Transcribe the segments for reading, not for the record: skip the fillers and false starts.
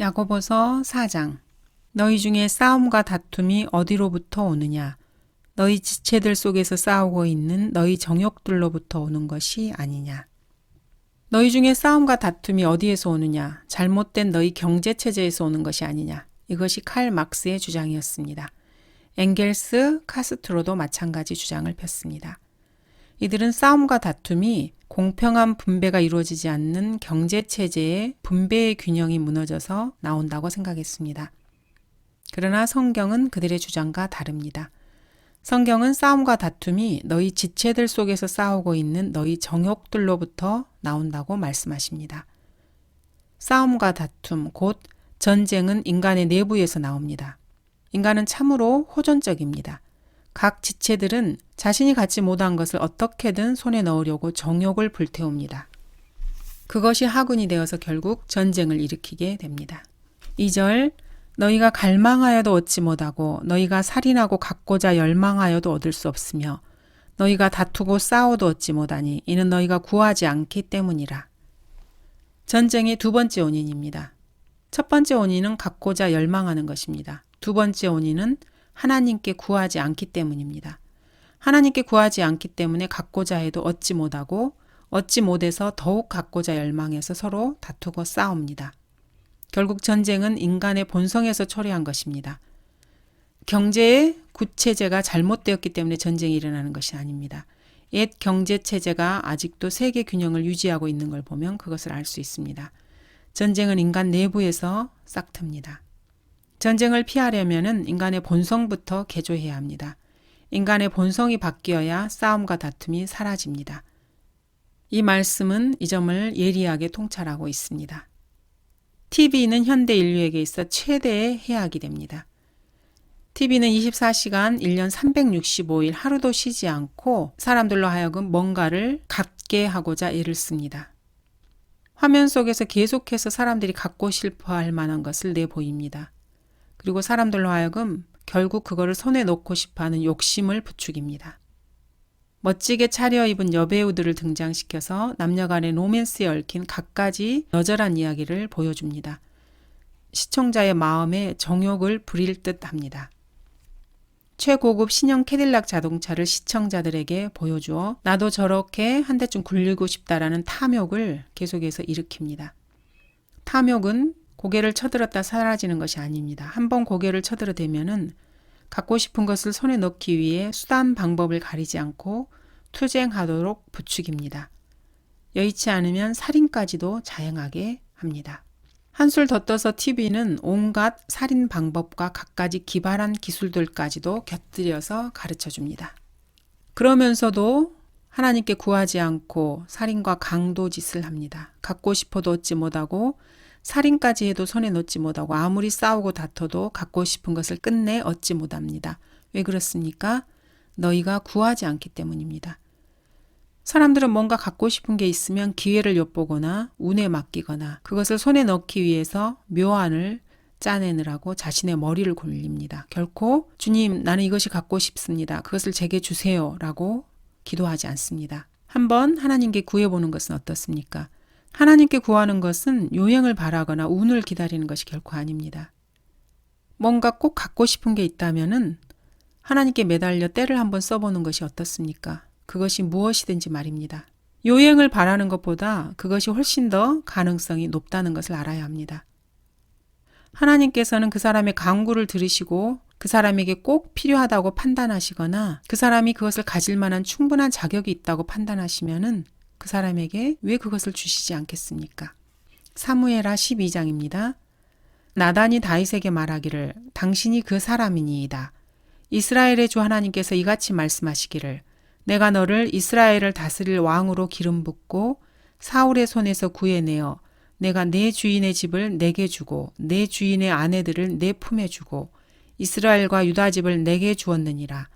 야고보서 4장. 너희 중에 싸움과 다툼이 어디로부터 오느냐? 너희 지체들 속에서 싸우고 있는 너희 정욕들로부터 오는 것이 아니냐? 너희 중에 싸움과 다툼이 어디에서 오느냐? 잘못된 너희 경제체제에서 오는 것이 아니냐? 이것이 칼 막스의 주장이었습니다. 엥겔스, 카스트로도 마찬가지 주장을 폈습니다. 이들은 싸움과 다툼이 공평한 분배가 이루어지지 않는 경제체제의 분배의 균형이 무너져서 나온다고 생각했습니다. 그러나 성경은 그들의 주장과 다릅니다. 성경은 싸움과 다툼이 너희 지체들 속에서 싸우고 있는 너희 정욕들로부터 나온다고 말씀하십니다. 싸움과 다툼, 곧 전쟁은 인간의 내부에서 나옵니다. 인간은 참으로 호전적입니다. 각 지체들은 자신이 갖지 못한 것을 어떻게든 손에 넣으려고 정욕을 불태웁니다. 그것이 하군이 되어서 결국 전쟁을 일으키게 됩니다. 2절, 너희가 갈망하여도 얻지 못하고 너희가 살인하고 갖고자 열망하여도 얻을 수 없으며 너희가 다투고 싸워도 얻지 못하니 이는 너희가 구하지 않기 때문이라. 전쟁의 두 번째 원인입니다. 첫 번째 원인은 갖고자 열망하는 것입니다. 두 번째 원인은 하나님께 구하지 않기 때문입니다. 하나님께 구하지 않기 때문에 갖고자 해도 얻지 못하고 얻지 못해서 더욱 갖고자 열망해서 서로 다투고 싸웁니다. 결국 전쟁은 인간의 본성에서 초래한 것입니다. 경제의 구체제가 잘못되었기 때문에 전쟁이 일어나는 것이 아닙니다. 옛 경제체제가 아직도 세계 균형을 유지하고 있는 걸 보면 그것을 알 수 있습니다. 전쟁은 인간 내부에서 싹틉니다. 전쟁을 피하려면 인간의 본성부터 개조해야 합니다. 인간의 본성이 바뀌어야 싸움과 다툼이 사라집니다. 이 말씀은 이 점을 예리하게 통찰하고 있습니다. TV는 현대 인류에게 있어 최대의 해악이 됩니다. TV는 24시간 1년 365일 하루도 쉬지 않고 사람들로 하여금 뭔가를 갖게 하고자 애를 씁니다. 화면 속에서 계속해서 사람들이 갖고 싶어할 만한 것을 내보입니다. 그리고 사람들로 하여금 결국 그거를 손에 놓고 싶어하는 욕심을 부추깁니다. 멋지게 차려입은 여배우들을 등장시켜서 남녀간의 로맨스에 얽힌 갖가지 너절한 이야기를 보여줍니다. 시청자의 마음에 정욕을 부릴 듯 합니다. 최고급 신형 캐딜락 자동차를 시청자들에게 보여주어 나도 저렇게 한 대쯤 굴리고 싶다라는 탐욕을 계속해서 일으킵니다. 탐욕은 고개를 쳐들었다 사라지는 것이 아닙니다. 한번 고개를 쳐들어대면은 갖고 싶은 것을 손에 넣기 위해 수단 방법을 가리지 않고 투쟁하도록 부추깁니다. 여의치 않으면 살인까지도 자행하게 합니다. 한술 더 떠서 TV는 온갖 살인 방법과 갖가지 기발한 기술들까지도 곁들여서 가르쳐줍니다. 그러면서도 하나님께 구하지 않고 살인과 강도짓을 합니다. 갖고 싶어도 얻지 못하고 살인까지 해도 손에 넣지 못하고 아무리 싸우고 다퉈도 갖고 싶은 것을 끝내 얻지 못합니다. 왜 그렇습니까? 너희가 구하지 않기 때문입니다. 사람들은 뭔가 갖고 싶은 게 있으면 기회를 엿보거나 운에 맡기거나 그것을 손에 넣기 위해서 묘안을 짜내느라고 자신의 머리를 굴립니다. 결코 주님 나는 이것이 갖고 싶습니다. 그것을 제게 주세요 라고 기도하지 않습니다. 한번 하나님께 구해보는 것은 어떻습니까? 하나님께 구하는 것은 요행을 바라거나 운을 기다리는 것이 결코 아닙니다. 뭔가 꼭 갖고 싶은 게 있다면은 하나님께 매달려 때를 한번 써보는 것이 어떻습니까? 그것이 무엇이든지 말입니다. 요행을 바라는 것보다 그것이 훨씬 더 가능성이 높다는 것을 알아야 합니다. 하나님께서는 그 사람의 간구를 들으시고 그 사람에게 꼭 필요하다고 판단하시거나 그 사람이 그것을 가질 만한 충분한 자격이 있다고 판단하시면은 그 사람에게 왜 그것을 주시지 않겠습니까? 사무엘하 12장입니다. 나단이 다윗에게 말하기를 당신이 그 사람이니이다. 이스라엘의 주 하나님께서 이같이 말씀하시기를 내가 너를 이스라엘을 다스릴 왕으로 기름 붓고 사울의 손에서 구해내어 내가 내 주인의 집을 내게 주고 내 주인의 아내들을 내 품에 주고 이스라엘과 유다 집을 내게 주었느니라.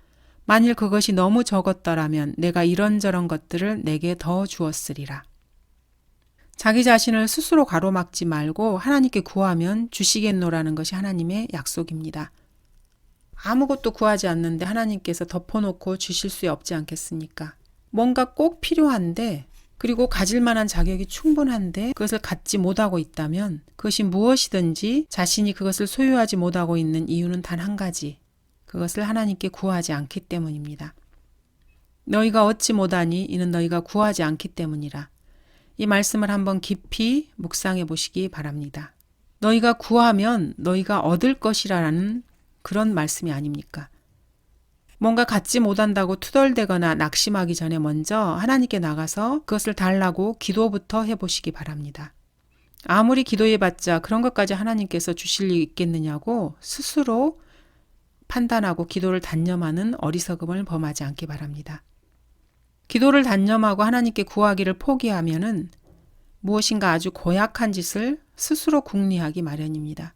만일 그것이 너무 적었더라면 내가 이런저런 것들을 내게 더 주었으리라. 자기 자신을 스스로 가로막지 말고 하나님께 구하면 주시겠노라는 것이 하나님의 약속입니다. 아무것도 구하지 않는데 하나님께서 덮어놓고 주실 수 없지 않겠습니까? 뭔가 꼭 필요한데 그리고 가질 만한 자격이 충분한데 그것을 갖지 못하고 있다면 그것이 무엇이든지 자신이 그것을 소유하지 못하고 있는 이유는 단 한 가지. 그것을 하나님께 구하지 않기 때문입니다. 너희가 얻지 못하니 이는 너희가 구하지 않기 때문이라. 이 말씀을 한번 깊이 묵상해 보시기 바랍니다. 너희가 구하면 너희가 얻을 것이라는 그런 말씀이 아닙니까? 뭔가 갖지 못한다고 투덜대거나 낙심하기 전에 먼저 하나님께 나가서 그것을 달라고 기도부터 해보시기 바랍니다. 아무리 기도해봤자 그런 것까지 하나님께서 주실 리 있겠느냐고 스스로 판단하고 기도를 단념하는 어리석음을 범하지 않기 바랍니다. 기도를 단념하고 하나님께 구하기를 포기하면은 무엇인가 아주 고약한 짓을 스스로 궁리하기 마련입니다.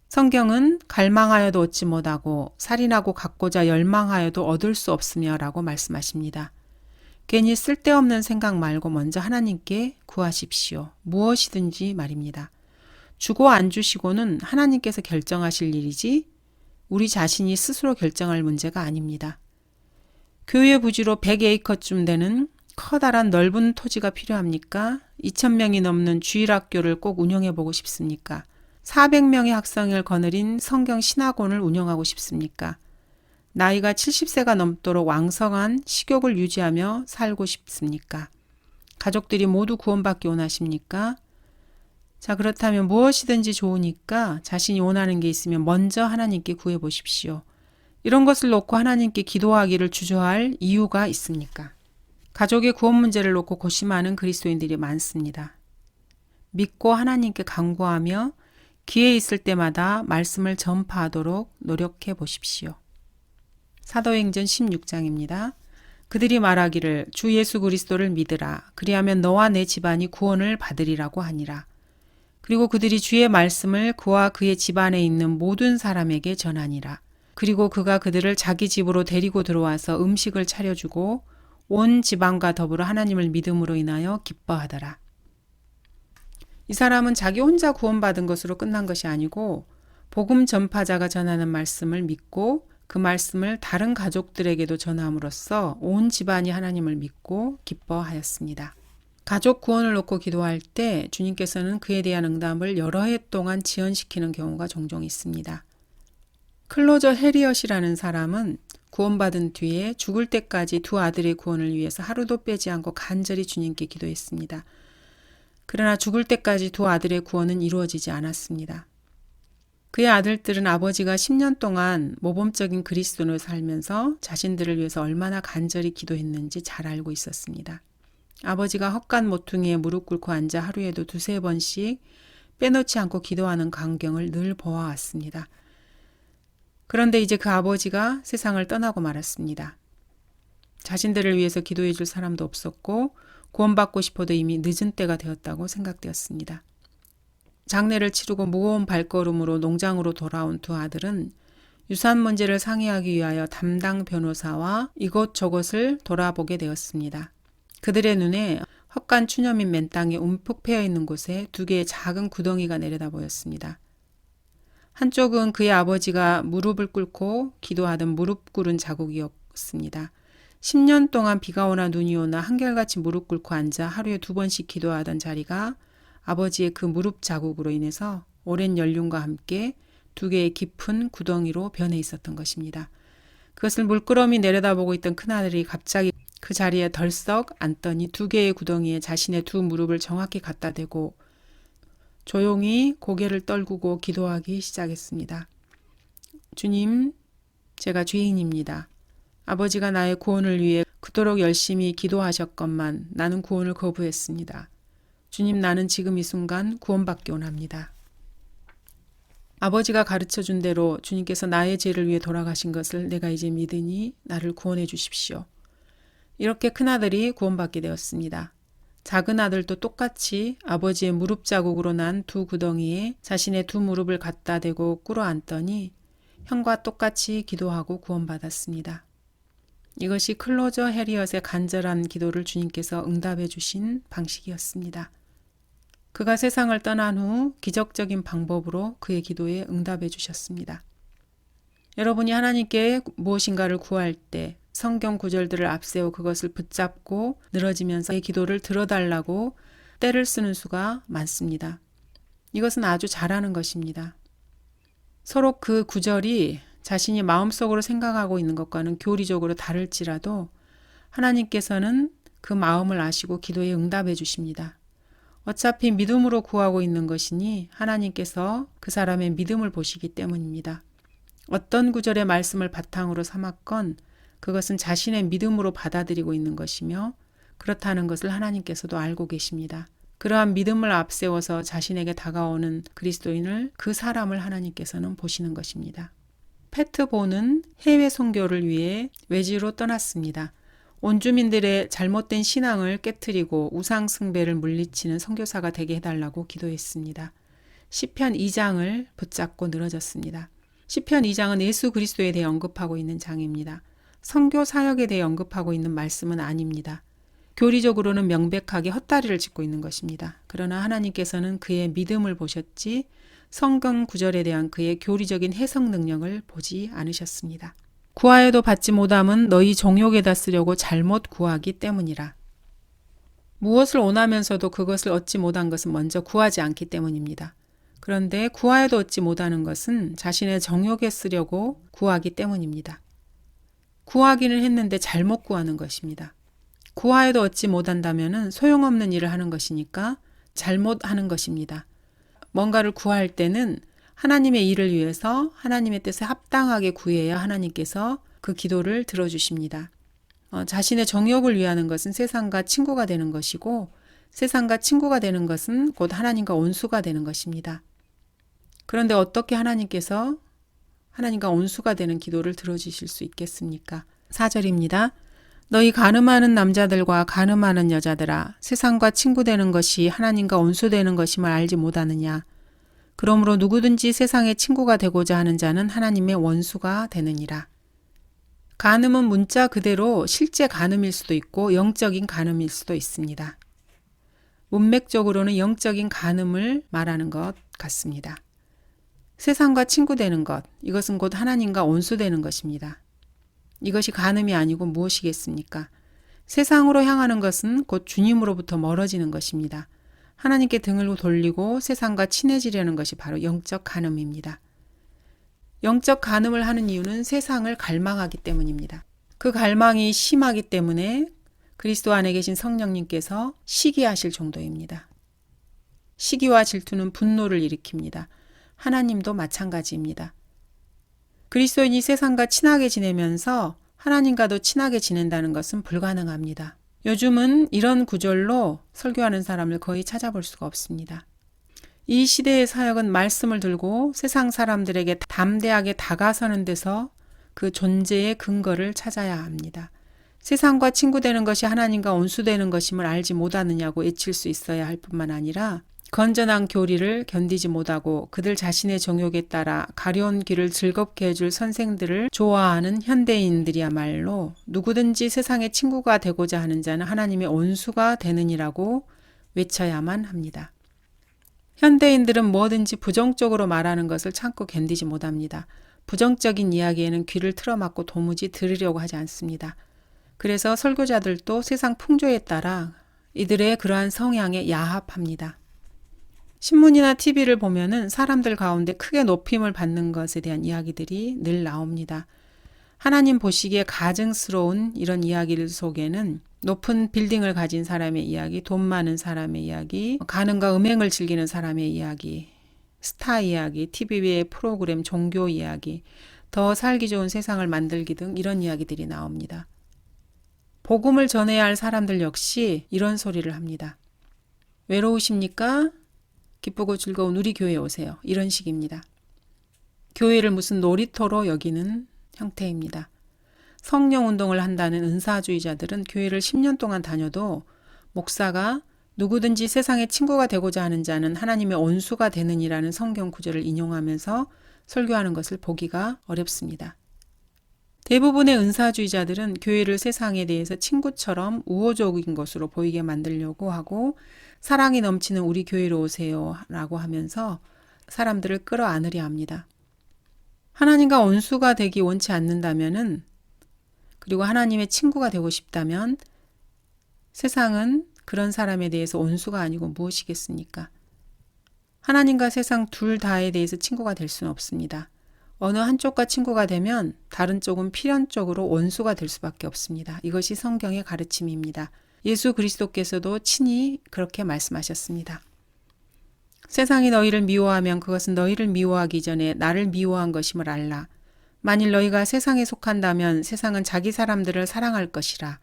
성경은 갈망하여도 얻지 못하고 살인하고 갖고자 열망하여도 얻을 수 없으며 라고 말씀하십니다. 괜히 쓸데없는 생각 말고 먼저 하나님께 구하십시오. 무엇이든지 말입니다. 주고 안 주시고는 하나님께서 결정하실 일이지 우리 자신이 스스로 결정할 문제가 아닙니다. 교회 부지로 100에이커쯤 되는 커다란 넓은 토지가 필요합니까? 2,000명이 넘는 주일학교를 꼭 운영해 보고 싶습니까? 400명의 학생을 거느린 성경 신학원을 운영하고 싶습니까? 나이가 70세가 넘도록 왕성한 식욕을 유지하며 살고 싶습니까? 가족들이 모두 구원받기 원하십니까? 자, 그렇다면 무엇이든지 좋으니까 자신이 원하는 게 있으면 먼저 하나님께 구해 보십시오. 이런 것을 놓고 하나님께 기도하기를 주저할 이유가 있습니까? 가족의 구원 문제를 놓고 고심하는 그리스도인들이 많습니다. 믿고 하나님께 간구하며 기회 있을 때마다 말씀을 전파하도록 노력해 보십시오. 사도행전 16장입니다. 그들이 말하기를 주 예수 그리스도를 믿으라. 그리하면 너와 내 집안이 구원을 받으리라고 하니라. 그리고 그들이 주의 말씀을 그와 그의 집안에 있는 모든 사람에게 전하니라. 그리고 그가 그들을 자기 집으로 데리고 들어와서 음식을 차려주고 온 집안과 더불어 하나님을 믿음으로 인하여 기뻐하더라. 이 사람은 자기 혼자 구원받은 것으로 끝난 것이 아니고 복음 전파자가 전하는 말씀을 믿고 그 말씀을 다른 가족들에게도 전함으로써 온 집안이 하나님을 믿고 기뻐하였습니다. 가족 구원을 놓고 기도할 때 주님께서는 그에 대한 응답을 여러 해 동안 지연시키는 경우가 종종 있습니다. 클로저 해리엇이라는 사람은 구원받은 뒤에 죽을 때까지 두 아들의 구원을 위해서 하루도 빼지 않고 간절히 주님께 기도했습니다. 그러나 죽을 때까지 두 아들의 구원은 이루어지지 않았습니다. 그의 아들들은 아버지가 10년 동안 모범적인 그리스도인으로 살면서 자신들을 위해서 얼마나 간절히 기도했는지 잘 알고 있었습니다. 아버지가 헛간 모퉁이에 무릎 꿇고 앉아 하루에도 두세 번씩 빼놓지 않고 기도하는 광경을 늘 보아왔습니다. 그런데 이제 그 아버지가 세상을 떠나고 말았습니다. 자신들을 위해서 기도해 줄 사람도 없었고 구원받고 싶어도 이미 늦은 때가 되었다고 생각되었습니다. 장례를 치르고 무거운 발걸음으로 농장으로 돌아온 두 아들은 유산 문제를 상의하기 위하여 담당 변호사와 이곳저곳을 돌아보게 되었습니다. 그들의 눈에 헛간 추념인 맨 땅에 움푹 패여 있는 곳에 두 개의 작은 구덩이가 내려다 보였습니다. 한쪽은 그의 아버지가 무릎을 꿇고 기도하던 무릎 꿇은 자국이었습니다. 10년 동안 비가 오나 눈이 오나 한결같이 무릎 꿇고 앉아 하루에 2번씩 기도하던 자리가 아버지의 그 무릎 자국으로 인해서 오랜 연륜과 함께 두 개의 깊은 구덩이로 변해 있었던 것입니다. 그것을 물끄러미 내려다보고 있던 큰아들이 갑자기 그 자리에 덜썩 앉더니 두 개의 구덩이에 자신의 두 무릎을 정확히 갖다 대고 조용히 고개를 떨구고 기도하기 시작했습니다. 주님, 제가 죄인입니다. 아버지가 나의 구원을 위해 그토록 열심히 기도하셨건만 나는 구원을 거부했습니다. 주님, 나는 지금 이 순간 구원받기 원합니다. 아버지가 가르쳐준 대로 주님께서 나의 죄를 위해 돌아가신 것을 내가 이제 믿으니 나를 구원해 주십시오. 이렇게 큰아들이 구원받게 되었습니다. 작은 아들도 똑같이 아버지의 무릎 자국으로 난 두 구덩이에 자신의 두 무릎을 갖다 대고 꿇어 앉더니 형과 똑같이 기도하고 구원받았습니다. 이것이 클로저 해리엇의 간절한 기도를 주님께서 응답해 주신 방식이었습니다. 그가 세상을 떠난 후 기적적인 방법으로 그의 기도에 응답해 주셨습니다. 여러분이 하나님께 무엇인가를 구할 때 성경 구절들을 앞세워 그것을 붙잡고 늘어지면서 내 기도를 들어달라고 때를 쓰는 수가 많습니다. 이것은 아주 잘하는 것입니다. 서로 그 구절이 자신이 마음속으로 생각하고 있는 것과는 교리적으로 다를지라도 하나님께서는 그 마음을 아시고 기도에 응답해 주십니다. 어차피 믿음으로 구하고 있는 것이니 하나님께서 그 사람의 믿음을 보시기 때문입니다. 어떤 구절의 말씀을 바탕으로 삼았건 그것은 자신의 믿음으로 받아들이고 있는 것이며 그렇다는 것을 하나님께서도 알고 계십니다. 그러한 믿음을 앞세워서 자신에게 다가오는 그리스도인을, 그 사람을 하나님께서는 보시는 것입니다. 페트보는 해외 선교를 위해 외지로 떠났습니다. 온주민들의 잘못된 신앙을 깨트리고 우상 숭배를 물리치는 선교사가 되게 해달라고 기도했습니다. 시편 2장을 붙잡고 늘어졌습니다. 시편 2장은 예수 그리스도에 대해 언급하고 있는 장입니다. 선교 사역에 대해 언급하고 있는 말씀은 아닙니다. 교리적으로는 명백하게 헛다리를 짚고 있는 것입니다. 그러나 하나님께서는 그의 믿음을 보셨지 성경 구절에 대한 그의 교리적인 해석 능력을 보지 않으셨습니다. 구하여도 받지 못함은 너희 정욕에다 쓰려고 잘못 구하기 때문이라. 무엇을 원하면서도 그것을 얻지 못한 것은 먼저 구하지 않기 때문입니다. 그런데 구하여도 얻지 못하는 것은 자신의 정욕에 쓰려고 구하기 때문입니다. 구하기는 했는데 잘못 구하는 것입니다. 구하여도 얻지 못한다면 소용없는 일을 하는 것이니까 잘못하는 것입니다. 뭔가를 구할 때는 하나님의 일을 위해서 하나님의 뜻에 합당하게 구해야 하나님께서 그 기도를 들어주십니다. 자신의 정욕을 위하는 것은 세상과 친구가 되는 것이고 세상과 친구가 되는 것은 곧 하나님과 원수가 되는 것입니다. 그런데 어떻게 하나님께서 하나님과 원수가 되는 기도를 들어주실 수 있겠습니까? 4절입니다. 너희 간음하는 남자들과 간음하는 여자들아, 세상과 친구 되는 것이 하나님과 원수 되는 것임을 알지 못하느냐. 그러므로 누구든지 세상의 친구가 되고자 하는 자는 하나님의 원수가 되느니라. 간음은 문자 그대로 실제 간음일 수도 있고 영적인 간음일 수도 있습니다. 문맥적으로는 영적인 간음을 말하는 것 같습니다. 세상과 친구 되는 것, 이것은 곧 하나님과 원수 되는 것입니다. 이것이 간음이 아니고 무엇이겠습니까? 세상으로 향하는 것은 곧 주님으로부터 멀어지는 것입니다. 하나님께 등을 돌리고 세상과 친해지려는 것이 바로 영적 간음입니다. 영적 간음을 하는 이유는 세상을 갈망하기 때문입니다. 그 갈망이 심하기 때문에 그리스도 안에 계신 성령님께서 시기하실 정도입니다. 시기와 질투는 분노를 일으킵니다. 하나님도 마찬가지입니다. 그리스도인이 세상과 친하게 지내면서 하나님과도 친하게 지낸다는 것은 불가능합니다. 요즘은 이런 구절로 설교하는 사람을 거의 찾아볼 수가 없습니다. 이 시대의 사역은 말씀을 들고 세상 사람들에게 담대하게 다가서는 데서 그 존재의 근거를 찾아야 합니다. 세상과 친구 되는 것이 하나님과 원수 되는 것임을 알지 못하느냐고 애칠 수 있어야 할 뿐만 아니라 건전한 교리를 견디지 못하고 그들 자신의 정욕에 따라 가려운 길을 즐겁게 해줄 선생들을 좋아하는 현대인들이야말로 누구든지 세상의 친구가 되고자 하는 자는 하나님의 원수가 되느니라고 외쳐야만 합니다. 현대인들은 뭐든지 부정적으로 말하는 것을 참고 견디지 못합니다. 부정적인 이야기에는 귀를 틀어막고 도무지 들으려고 하지 않습니다. 그래서 설교자들도 세상 풍조에 따라 이들의 그러한 성향에 야합합니다. 신문이나 TV를 보면은 사람들 가운데 크게 높임을 받는 것에 대한 이야기들이 늘 나옵니다. 하나님 보시기에 가증스러운 이런 이야기들 속에는 높은 빌딩을 가진 사람의 이야기, 돈 많은 사람의 이야기, 가능과 음행을 즐기는 사람의 이야기, 스타 이야기, TV의 프로그램, 종교 이야기, 더 살기 좋은 세상을 만들기 등 이런 이야기들이 나옵니다. 복음을 전해야 할 사람들 역시 이런 소리를 합니다. 외로우십니까? 기쁘고 즐거운 우리 교회에 오세요. 이런 식입니다. 교회를 무슨 놀이터로 여기는 형태입니다. 성령 운동을 한다는 은사주의자들은 교회를 10년 동안 다녀도 목사가 누구든지 세상의 친구가 되고자 하는 자는 하나님의 원수가 되느니라는 성경 구절을 인용하면서 설교하는 것을 보기가 어렵습니다. 대부분의 은사주의자들은 교회를 세상에 대해서 친구처럼 우호적인 것으로 보이게 만들려고 하고 사랑이 넘치는 우리 교회로 오세요 라고 하면서 사람들을 끌어안으려 합니다. 하나님과 원수가 되기 원치 않는다면은 그리고 하나님의 친구가 되고 싶다면 세상은 그런 사람에 대해서 온수가 아니고 무엇이겠습니까? 하나님과 세상 둘 다에 대해서 친구가 될 수는 없습니다. 어느 한쪽과 친구가 되면 다른 쪽은 필연적으로 원수가 될 수밖에 없습니다. 이것이 성경의 가르침입니다. 예수 그리스도께서도 친히 그렇게 말씀하셨습니다. 세상이 너희를 미워하면 그것은 너희를 미워하기 전에 나를 미워한 것임을 알라. 만일 너희가 세상에 속한다면 세상은 자기 사람들을 사랑할 것이라.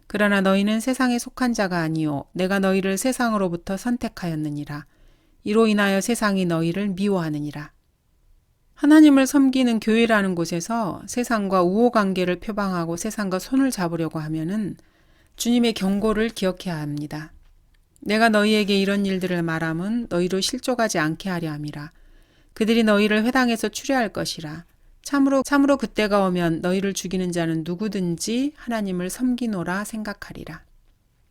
그러나 너희는 세상에 속한 자가 아니요 내가 너희를 세상으로부터 선택하였느니라. 이로 인하여 세상이 너희를 미워하느니라. 하나님을 섬기는 교회라는 곳에서 세상과 우호관계를 표방하고 세상과 손을 잡으려고 하면은 주님의 경고를 기억해야 합니다. 내가 너희에게 이런 일들을 말함은 너희로 실족하지 않게 하려 함이라. 그들이 너희를 회당에서 추려할 것이라. 참으로 그때가 오면 너희를 죽이는 자는 누구든지 하나님을 섬기노라 생각하리라.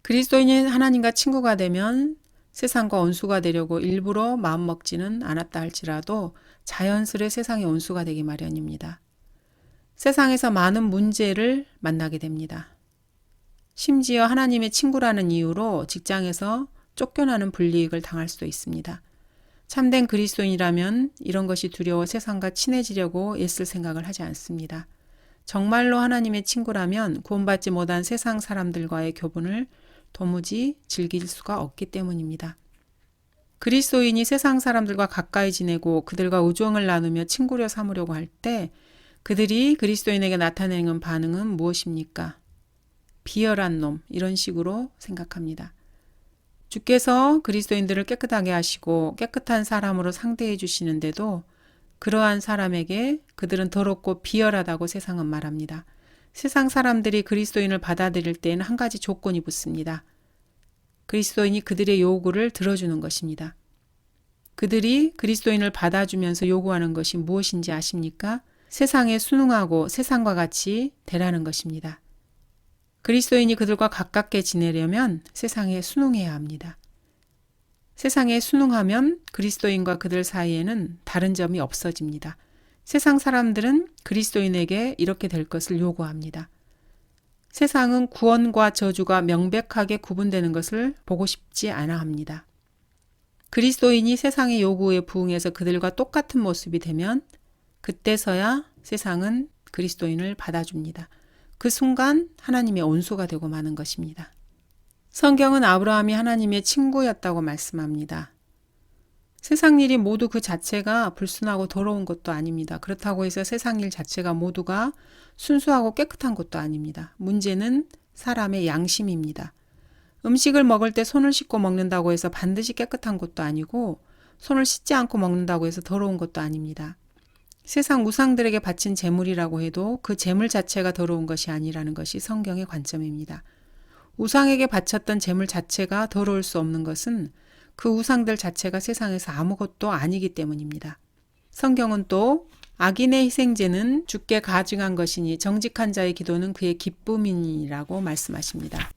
그리스도인이 하나님과 친구가 되면 세상과 원수가 되려고 일부러 마음먹지는 않았다 할지라도 자연스레 세상의 원수가 되기 마련입니다. 세상에서 많은 문제를 만나게 됩니다. 심지어 하나님의 친구라는 이유로 직장에서 쫓겨나는 불이익을 당할 수도 있습니다. 참된 그리스도인이라면 이런 것이 두려워 세상과 친해지려고 애쓸 생각을 하지 않습니다. 정말로 하나님의 친구라면 구원받지 못한 세상 사람들과의 교분을 도무지 즐길 수가 없기 때문입니다. 그리스도인이 세상 사람들과 가까이 지내고 그들과 우정을 나누며 친구려 삼으려고 할 때 그들이 그리스도인에게 나타내는 반응은 무엇입니까? 비열한 놈, 이런 식으로 생각합니다. 주께서 그리스도인들을 깨끗하게 하시고 깨끗한 사람으로 상대해 주시는데도 그러한 사람에게 그들은 더럽고 비열하다고 세상은 말합니다. 세상 사람들이 그리스도인을 받아들일 때에는 한 가지 조건이 붙습니다. 그리스도인이 그들의 요구를 들어주는 것입니다. 그들이 그리스도인을 받아주면서 요구하는 것이 무엇인지 아십니까? 세상에 순응하고 세상과 같이 되라는 것입니다. 그리스도인이 그들과 가깝게 지내려면 세상에 순응해야 합니다. 세상에 순응하면 그리스도인과 그들 사이에는 다른 점이 없어집니다. 세상 사람들은 그리스도인에게 이렇게 될 것을 요구합니다. 세상은 구원과 저주가 명백하게 구분되는 것을 보고 싶지 않아 합니다. 그리스도인이 세상의 요구에 부응해서 그들과 똑같은 모습이 되면 그때서야 세상은 그리스도인을 받아줍니다. 그 순간 하나님의 온수가 되고 마는 것입니다. 성경은 아브라함이 하나님의 친구였다고 말씀합니다. 세상 일이 모두 그 자체가 불순하고 더러운 것도 아닙니다. 그렇다고 해서 세상 일 자체가 모두가 순수하고 깨끗한 것도 아닙니다. 문제는 사람의 양심입니다. 음식을 먹을 때 손을 씻고 먹는다고 해서 반드시 깨끗한 것도 아니고 손을 씻지 않고 먹는다고 해서 더러운 것도 아닙니다. 세상 우상들에게 바친 제물이라고 해도 그 제물 자체가 더러운 것이 아니라는 것이 성경의 관점입니다. 우상에게 바쳤던 제물 자체가 더러울 수 없는 것은 그 우상들 자체가 세상에서 아무것도 아니기 때문입니다. 성경은 또 악인의 희생제는 주께 가증한 것이니 정직한 자의 기도는 그의 기쁨이니라고 말씀하십니다.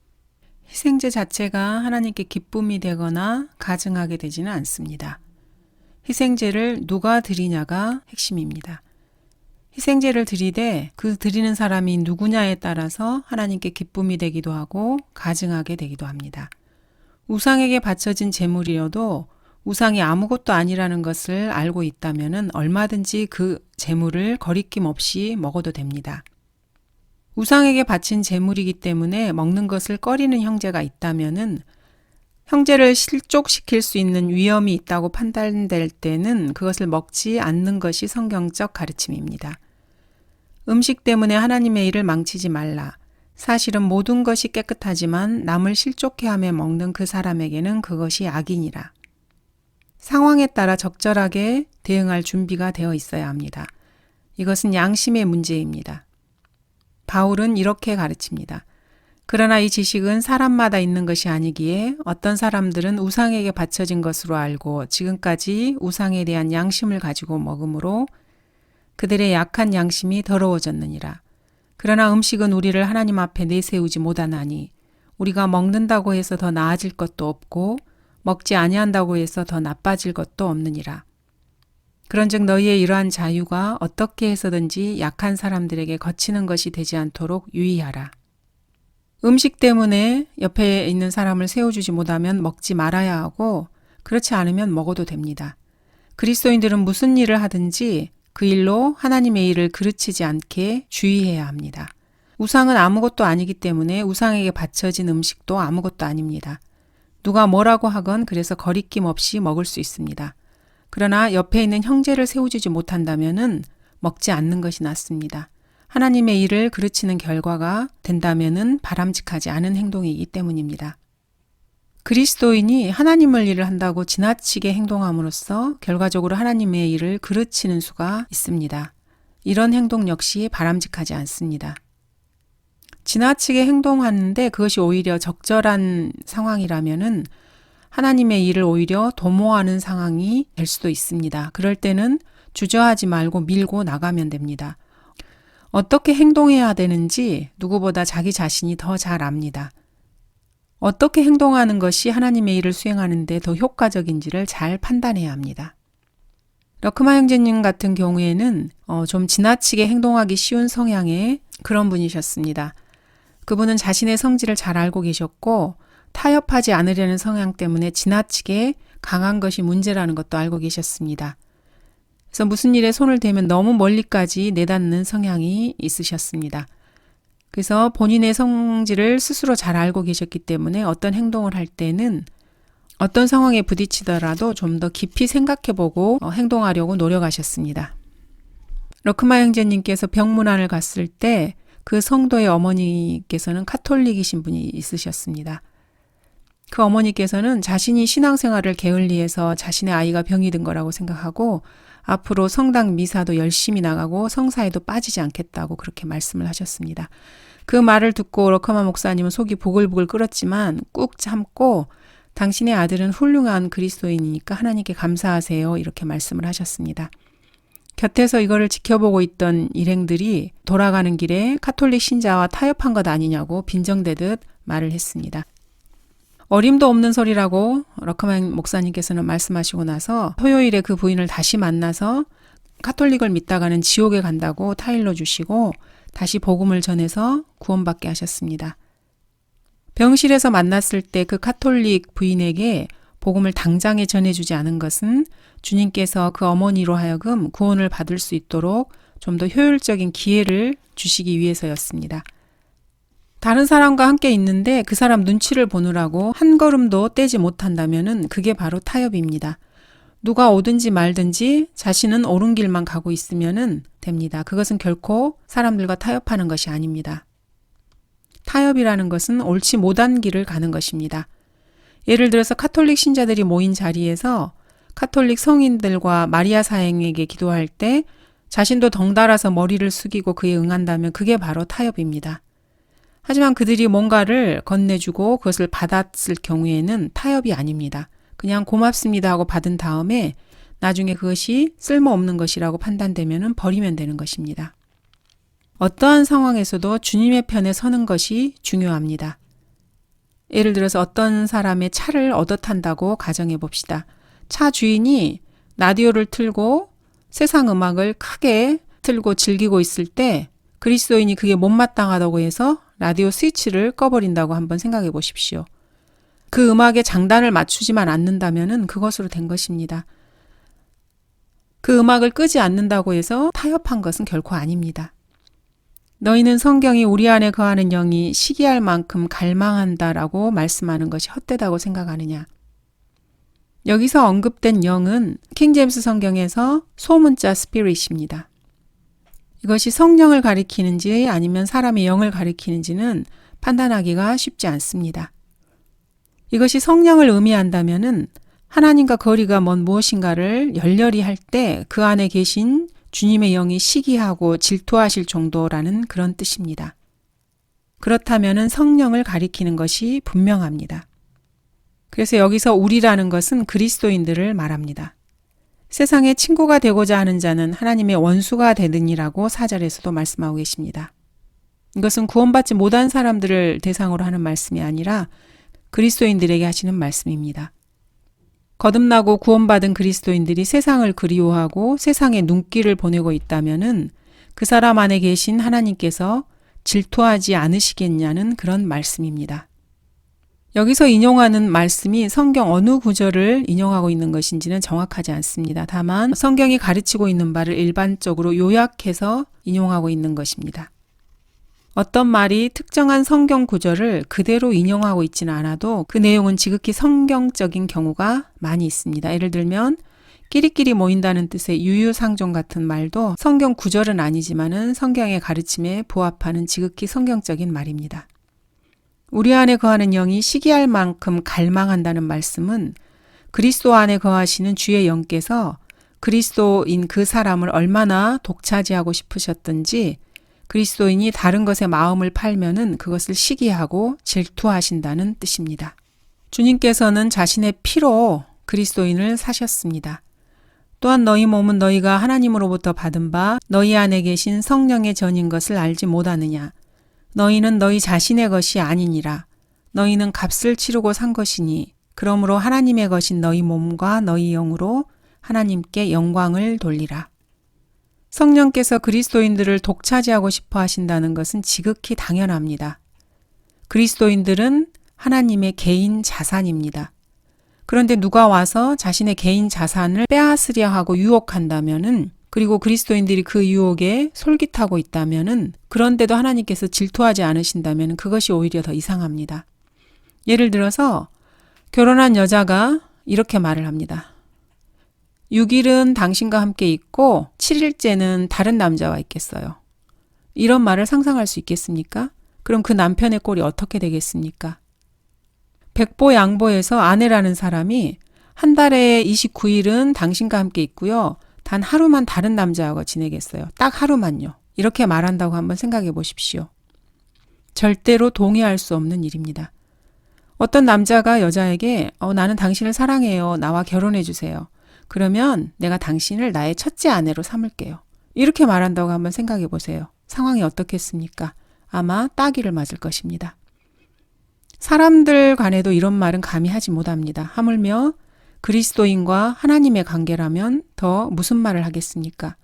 희생제 자체가 하나님께 기쁨이 되거나 가증하게 되지는 않습니다. 희생제를 누가 드리냐가 핵심입니다. 희생제를 드리되 그 드리는 사람이 누구냐에 따라서 하나님께 기쁨이 되기도 하고 가증하게 되기도 합니다. 우상에게 바쳐진 제물이어도 우상이 아무것도 아니라는 것을 알고 있다면 얼마든지 그 제물을 거리낌 없이 먹어도 됩니다. 우상에게 바친 제물이기 때문에 먹는 것을 꺼리는 형제가 있다면 형제를 실족시킬 수 있는 위험이 있다고 판단될 때는 그것을 먹지 않는 것이 성경적 가르침입니다. 음식 때문에 하나님의 일을 망치지 말라. 사실은 모든 것이 깨끗하지만 남을 실족해하며 먹는 그 사람에게는 그것이 악이니라. 상황에 따라 적절하게 대응할 준비가 되어 있어야 합니다. 이것은 양심의 문제입니다. 바울은 이렇게 가르칩니다. 그러나 이 지식은 사람마다 있는 것이 아니기에 어떤 사람들은 우상에게 바쳐진 것으로 알고 지금까지 우상에 대한 양심을 가지고 먹으므로 그들의 약한 양심이 더러워졌느니라. 그러나 음식은 우리를 하나님 앞에 내세우지 못하나니 우리가 먹는다고 해서 더 나아질 것도 없고 먹지 아니한다고 해서 더 나빠질 것도 없느니라. 그런즉 너희의 이러한 자유가 어떻게 해서든지 약한 사람들에게 거치는 것이 되지 않도록 유의하라. 음식 때문에 옆에 있는 사람을 세워주지 못하면 먹지 말아야 하고 그렇지 않으면 먹어도 됩니다. 그리스도인들은 무슨 일을 하든지 그 일로 하나님의 일을 그르치지 않게 주의해야 합니다. 우상은 아무것도 아니기 때문에 우상에게 바쳐진 음식도 아무것도 아닙니다. 누가 뭐라고 하건 그래서 거리낌 없이 먹을 수 있습니다. 그러나 옆에 있는 형제를 세워주지 못한다면은 먹지 않는 것이 낫습니다. 하나님의 일을 그르치는 결과가 된다면은 바람직하지 않은 행동이기 때문입니다. 그리스도인이 하나님의 일을 한다고 지나치게 행동함으로써 결과적으로 하나님의 일을 그르치는 수가 있습니다. 이런 행동 역시 바람직하지 않습니다. 지나치게 행동하는데 그것이 오히려 적절한 상황이라면은 하나님의 일을 오히려 도모하는 상황이 될 수도 있습니다. 그럴 때는 주저하지 말고 밀고 나가면 됩니다. 어떻게 행동해야 되는지 누구보다 자기 자신이 더 잘 압니다. 어떻게 행동하는 것이 하나님의 일을 수행하는 데 더 효과적인지를 잘 판단해야 합니다. 러크마 형제님 같은 경우에는 좀 지나치게 행동하기 쉬운 성향의 그런 분이셨습니다. 그분은 자신의 성질을 잘 알고 계셨고 타협하지 않으려는 성향 때문에 지나치게 강한 것이 문제라는 것도 알고 계셨습니다. 그래서 무슨 일에 손을 대면 너무 멀리까지 내닫는 성향이 있으셨습니다. 그래서 본인의 성질을 스스로 잘 알고 계셨기 때문에 어떤 행동을 할 때는 어떤 상황에 부딪히더라도 좀 더 깊이 생각해보고 행동하려고 노력하셨습니다. 러크마 형제님께서 병문안을 갔을 때 그 성도의 어머니께서는 카톨릭이신 분이 있으셨습니다. 그 어머니께서는 자신이 신앙생활을 게을리해서 자신의 아이가 병이 든 거라고 생각하고 앞으로 성당 미사도 열심히 나가고 성사에도 빠지지 않겠다고 그렇게 말씀을 하셨습니다. 그 말을 듣고 러크마 목사님은 속이 보글보글 끓었지만 꾹 참고 당신의 아들은 훌륭한 그리스도인이니까 하나님께 감사하세요 이렇게 말씀을 하셨습니다. 곁에서 이거를 지켜보고 있던 일행들이 돌아가는 길에 카톨릭 신자와 타협한 것 아니냐고 빈정대듯 말을 했습니다. 어림도 없는 소리라고 러크만 목사님께서는 말씀하시고 나서 토요일에 그 부인을 다시 만나서 카톨릭을 믿다가는 지옥에 간다고 타일러 주시고 다시 복음을 전해서 구원받게 하셨습니다. 병실에서 만났을 때 그 카톨릭 부인에게 복음을 당장에 전해주지 않은 것은 주님께서 그 어머니로 하여금 구원을 받을 수 있도록 좀 더 효율적인 기회를 주시기 위해서였습니다. 다른 사람과 함께 있는데 그 사람 눈치를 보느라고 한 걸음도 떼지 못한다면은 그게 바로 타협입니다. 누가 오든지 말든지 자신은 옳은 길만 가고 있으면은 됩니다. 그것은 결코 사람들과 타협하는 것이 아닙니다. 타협이라는 것은 옳지 못한 길을 가는 것입니다. 예를 들어서 카톨릭 신자들이 모인 자리에서 카톨릭 성인들과 마리아 사행에게 기도할 때 자신도 덩달아서 머리를 숙이고 그에 응한다면 그게 바로 타협입니다. 하지만 그들이 뭔가를 건네주고 그것을 받았을 경우에는 타협이 아닙니다. 그냥 고맙습니다 하고 받은 다음에 나중에 그것이 쓸모없는 것이라고 판단되면 버리면 되는 것입니다. 어떠한 상황에서도 주님의 편에 서는 것이 중요합니다. 예를 들어서 어떤 사람의 차를 얻어 탄다고 가정해 봅시다. 차 주인이 라디오를 틀고 세상 음악을 크게 틀고 즐기고 있을 때 그리스도인이 그게 못마땅하다고 해서 라디오 스위치를 꺼버린다고 한번 생각해 보십시오. 그 음악에 장단을 맞추지만 않는다면 그것으로 된 것입니다. 그 음악을 끄지 않는다고 해서 타협한 것은 결코 아닙니다. 너희는 성경이 우리 안에 거하는 영이 시기할 만큼 갈망한다라고 말씀하는 것이 헛되다고 생각하느냐. 여기서 언급된 영은 킹제임스 성경에서 소문자 스피릿입니다. 이것이 성령을 가리키는지 아니면 사람의 영을 가리키는지는 판단하기가 쉽지 않습니다. 이것이 성령을 의미한다면은 하나님과 거리가 먼 무엇인가를 열렬히 할 때 그 안에 계신 주님의 영이 시기하고 질투하실 정도라는 그런 뜻입니다. 그렇다면은 성령을 가리키는 것이 분명합니다. 그래서 여기서 우리라는 것은 그리스도인들을 말합니다. 세상에 친구가 되고자 하는 자는 하나님의 원수가 되느니라고 4절에서도 말씀하고 계십니다. 이것은 구원받지 못한 사람들을 대상으로 하는 말씀이 아니라 그리스도인들에게 하시는 말씀입니다. 거듭나고 구원받은 그리스도인들이 세상을 그리워하고 세상에 눈길을 보내고 있다면은 그 사람 안에 계신 하나님께서 질투하지 않으시겠냐는 그런 말씀입니다. 여기서 인용하는 말씀이 성경 어느 구절을 인용하고 있는 것인지는 정확하지 않습니다. 다만 성경이 가르치고 있는 바를 일반적으로 요약해서 인용하고 있는 것입니다. 어떤 말이 특정한 성경 구절을 그대로 인용하고 있지는 않아도 그 내용은 지극히 성경적인 경우가 많이 있습니다. 예를 들면 끼리끼리 모인다는 뜻의 유유상종 같은 말도 성경 구절은 아니지만은 성경의 가르침에 부합하는 지극히 성경적인 말입니다. 우리 안에 거하는 영이 시기할 만큼 갈망한다는 말씀은 그리스도 안에 거하시는 주의 영께서 그리스도인 그 사람을 얼마나 독차지하고 싶으셨든지 그리스도인이 다른 것에 마음을 팔면은 그것을 시기하고 질투하신다는 뜻입니다. 주님께서는 자신의 피로 그리스도인을 사셨습니다. 또한 너희 몸은 너희가 하나님으로부터 받은 바 너희 안에 계신 성령의 전인 것을 알지 못하느냐. 너희는 너희 자신의 것이 아니니라. 너희는 값을 치르고 산 것이니 그러므로 하나님의 것인 너희 몸과 너희 영으로 하나님께 영광을 돌리라. 성령께서 그리스도인들을 독차지하고 싶어 하신다는 것은 지극히 당연합니다. 그리스도인들은 하나님의 개인 자산입니다. 그런데 누가 와서 자신의 개인 자산을 빼앗으려 하고 유혹한다면은 그리고 그리스도인들이 그 유혹에 솔깃하고 있다면은 그런데도 하나님께서 질투하지 않으신다면 그것이 오히려 더 이상합니다. 예를 들어서 결혼한 여자가 이렇게 말을 합니다. 6일은 당신과 함께 있고 7일째는 다른 남자와 있겠어요. 이런 말을 상상할 수 있겠습니까? 그럼 그 남편의 꼴이 어떻게 되겠습니까? 백보양보해서 아내라는 사람이 한 달에 29일은 당신과 함께 있고요. 단 하루만 다른 남자하고 지내겠어요. 딱 하루만요. 이렇게 말한다고 한번 생각해 보십시오. 절대로 동의할 수 없는 일입니다. 어떤 남자가 여자에게 나는 당신을 사랑해요. 나와 결혼해 주세요. 그러면 내가 당신을 나의 첫째 아내로 삼을게요. 이렇게 말한다고 한번 생각해 보세요. 상황이 어떻겠습니까? 아마 따귀를 맞을 것입니다. 사람들 간에도 이런 말은 감히 하지 못합니다. 하물며 그리스도인과 하나님의 관계라면 더 무슨 말을 하겠습니까?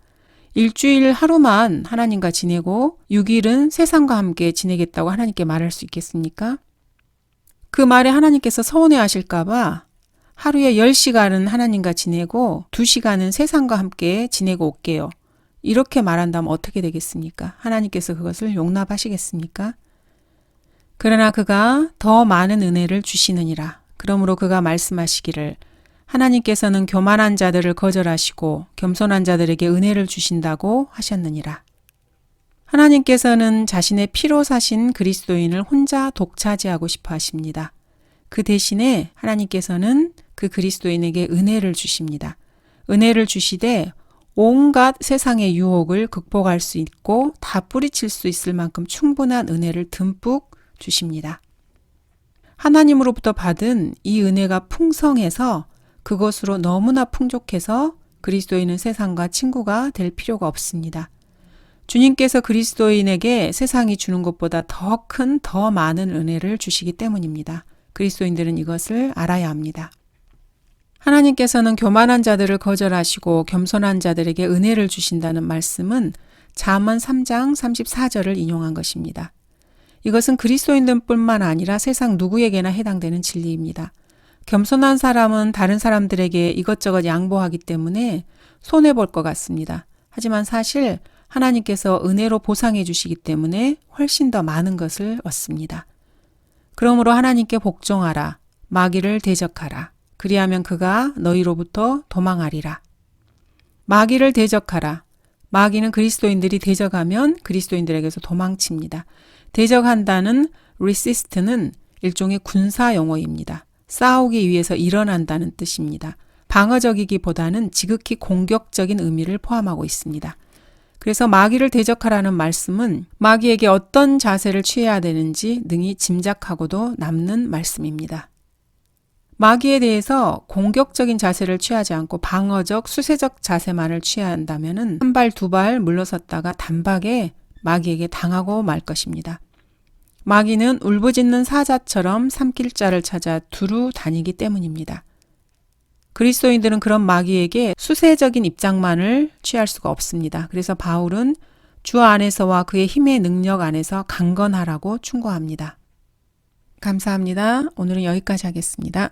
일주일 하루만 하나님과 지내고 6일은 세상과 함께 지내겠다고 하나님께 말할 수 있겠습니까? 그 말에 하나님께서 서운해 하실까 봐 하루에 10시간은 하나님과 지내고 2시간은 세상과 함께 지내고 올게요. 이렇게 말한다면 어떻게 되겠습니까? 하나님께서 그것을 용납하시겠습니까? 그러나 그가 더 많은 은혜를 주시느니라. 그러므로 그가 말씀하시기를 하나님께서는 교만한 자들을 거절하시고 겸손한 자들에게 은혜를 주신다고 하셨느니라. 하나님께서는 자신의 피로 사신 그리스도인을 혼자 독차지하고 싶어 하십니다. 그 대신에 하나님께서는 그 그리스도인에게 은혜를 주십니다. 은혜를 주시되 온갖 세상의 유혹을 극복할 수 있고 다 뿌리칠 수 있을 만큼 충분한 은혜를 듬뿍 주십니다. 하나님으로부터 받은 이 은혜가 풍성해서 그것으로 너무나 풍족해서 그리스도인은 세상과 친구가 될 필요가 없습니다. 주님께서 그리스도인에게 세상이 주는 것보다 더 큰, 더 많은 은혜를 주시기 때문입니다. 그리스도인들은 이것을 알아야 합니다. 하나님께서는 교만한 자들을 거절하시고 겸손한 자들에게 은혜를 주신다는 말씀은 잠언 3장 34절을 인용한 것입니다. 이것은 그리스도인들뿐만 아니라 세상 누구에게나 해당되는 진리입니다. 겸손한 사람은 다른 사람들에게 이것저것 양보하기 때문에 손해볼 것 같습니다. 하지만 사실 하나님께서 은혜로 보상해 주시기 때문에 훨씬 더 많은 것을 얻습니다. 그러므로 하나님께 복종하라. 마귀를 대적하라. 그리하면 그가 너희로부터 도망하리라. 마귀를 대적하라. 마귀는 그리스도인들이 대적하면 그리스도인들에게서 도망칩니다. 대적한다는 resist는 일종의 군사 용어입니다. 싸우기 위해서 일어난다는 뜻입니다. 방어적이기보다는 지극히 공격적인 의미를 포함하고 있습니다. 그래서 마귀를 대적하라는 말씀은 마귀에게 어떤 자세를 취해야 되는지 능히 짐작하고도 남는 말씀입니다. 마귀에 대해서 공격적인 자세를 취하지 않고 방어적, 수세적 자세만을 취해야 한다면 한 발, 두 발 물러섰다가 단박에 마귀에게 당하고 말 것입니다. 마귀는 울부짖는 사자처럼 삼킬 자를 찾아 두루 다니기 때문입니다. 그리스도인들은 그런 마귀에게 수세적인 입장만을 취할 수가 없습니다. 그래서 바울은 주 안에서와 그의 힘의 능력 안에서 강건하라고 충고합니다. 감사합니다. 오늘은 여기까지 하겠습니다.